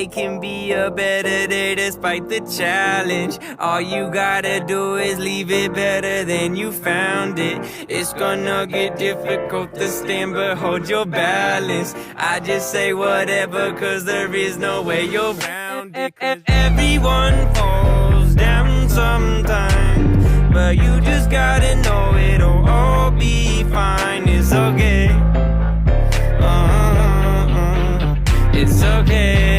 Today can be a better day despite the challenge. All you gotta do is leave it better than you found it. It's gonna get difficult to stand, but hold your balance. I just say whatever, cause there is no way you're around it. Everyone falls down sometimes, but you just gotta know it'll all be fine. It's okay. It's okay.